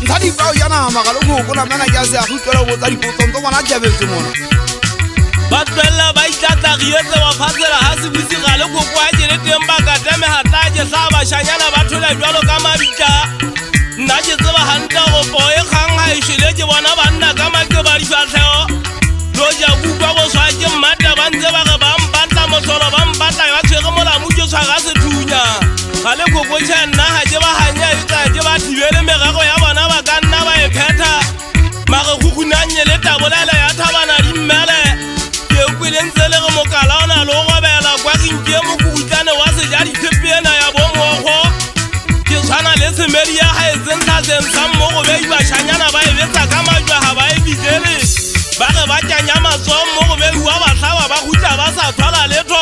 Ntadi bao yana magalo go bona mana ya se a hutela go tsa dipotso tso bona tjabeng se mona Batwella ba itlatla rietse wa fatsela ha se bisi gale go kwa jele teng ba ka tame hataje sa ba shanyana ba thola jwalo ka mabitla nna ke tseba hanta go boe kgang ha e shele ke bona banna ka make ba di fatlheo lo ja bua go swa ke mmata ba ntse ba ga ba mpatla mosolo ba mpatla ba tshwere mola mo ke tshwa ga se thunya gale go go tshya nna ha ke ba hanya itla ke ba thibele merego ya bona ba ka nna ba e phetha mare go gunanye le tabolela ya thabana di mmele ke kwele ntsele go mokala ona lo go bela kwa rinke mo kutlane wa se ja di tshepena ya bomogo ke tshwana le semedi ya ha etsentsha tsentsha mo go be ba shanyana ba e betsa ka majwa ha ba e bidele ba re ba tjanya matso mo go be wa ba tlhawa ba gutla ba sa tshwala letho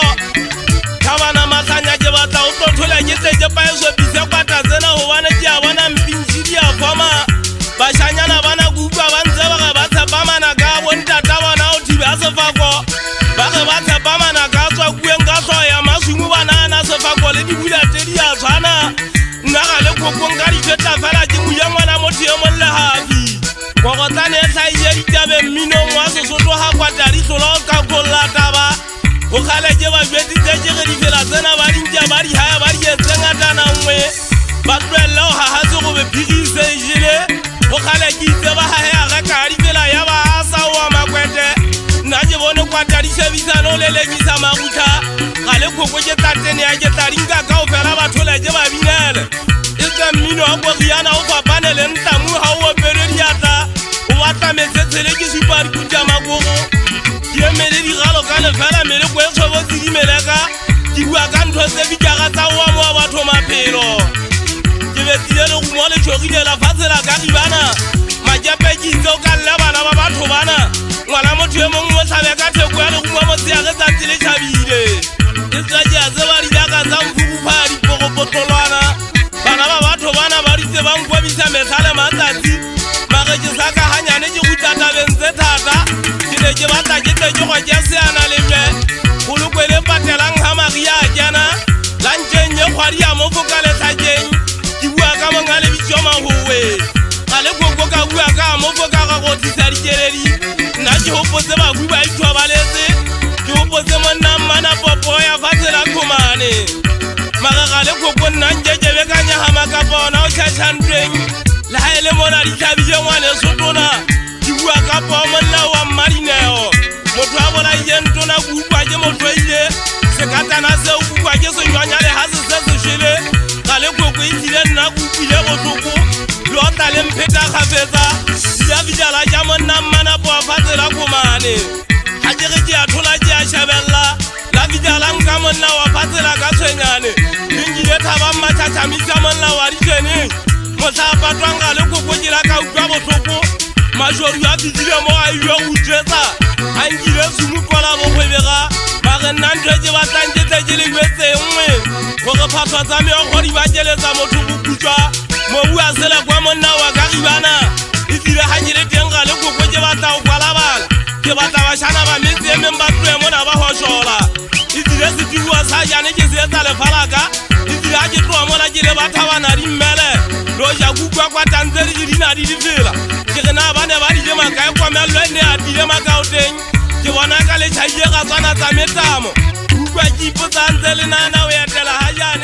thabana matlanya ke batla o tlothola ke tle pa eso bise kwata tsena ho bana ke a bona mpintshi dia fama ba shanyana bana kupa ba ntse ba ga ba tshepamana ka bontata bona o thiba sefako ba ge ba tshepamana ka tswa kueng ka tlho ya maswingo banana sefako le dibula tse di a tshwana nna ga le kokong ka difetla fela ke moya ngwana motho e mon le hafi kokotlane e tlhaile ditabe mminong wa Sesotho ga kwata di tlola o ka kolla taba go kgale ke ba jwetsitse ke ge difela tsena ba dinkya ba di haya ba di etse ngatana nngwe ba tlwella o gagatse go be phirise e jele go kgale ke itse ba hahe a reka difela ya ba asa wa makwete nna ke bone kwata di shebisano le lekisa magutla ga le kgoko ke tatene ya ke tlarinka ka o fela batho le ke ba binele e tse mmino wa koriana o fapane le ntamu ha o opere diatla o batla metsetsele ke supa dikutja makogo ke emele digalo ka lefela mele ko e tshwebo tsidimeleka ke bua ka ntho tse bitjaga tsa oa mo wa batho maphelo ke betile le go mo le tshogile la fatsela ka ribana makepe ke itse o ka lle bana ba batho bana ngwana motho e mongwe o tlhabe ka theko ya leguma motseage tsatsi le tšhabile ke tsa ke a tseba didaka tsa mfupupha dipokopotolwana bana ba batho bana ba ditse ba nkobisa metlhale matsatsi mare ke sa ka hanyane ke gutla tabeng tse thata ke ne ke batla ke tle ke go ke seana le me golokwele patelang ga maria a kena lantšeng ye kgwadi ya mofoka letlhakeng ke bua ka monga le bitso mahowe ga le koko ka bua ka mofoka ga go tlisa dikeledi nna ke hopotse bagui ba ithwa ba letse ke hopotse monna mmana popo ya fatsela khumane mare ga le koko nna nkekebe ka nyagama ka bona o tšhatšhantweng le ga e le mona ditlhabile ngwane sotona ke bua ka pao monna wa mmadineo motho a bolaile ntona kupwa ke motho ile sekatana seo kupwa ke senywanya le ga se se sešele ga le koko e tlile nna kupile botlhoko le otla le mpheta kgafetsa diabijala ja monna mmana po a fatsela khumane ga ke re ke a thola ke a šhebelela la bijala nka monna wa fatsela ka tshwenyane lenkile thabang matšhatšhamisa monna wa ditšeneng motla a patwang ga le koko ke la ka utlwa botlhoko majori a fitlhile mo a ile go utswetsa a nkile sumukola bokgwebega mare nna ntho ke batlang ke tle ke le jwetsengwe gore phatlhwa tsa meokgo di bakeletsa motho bokutswa mobu a sele kwa monna wa ka ribana e tlile ga ke le teng ga le koko ke batla go kwalabala ke batla bašana ba metse emeng ba tloe mona ba hošola e tlile setibua sa jane ke se etsa lefalaka e tlile ga ke tloa mona ke le bathabana di mmele lo ja kukwa kwa tantsele ke dina di difela ke re na ba ne ba dije makae komello e ne a tile makaoteng ke bona ka letšhaie ga tswana tsa metamo kukwa ke ipotsa ntse le nana o etela ga jane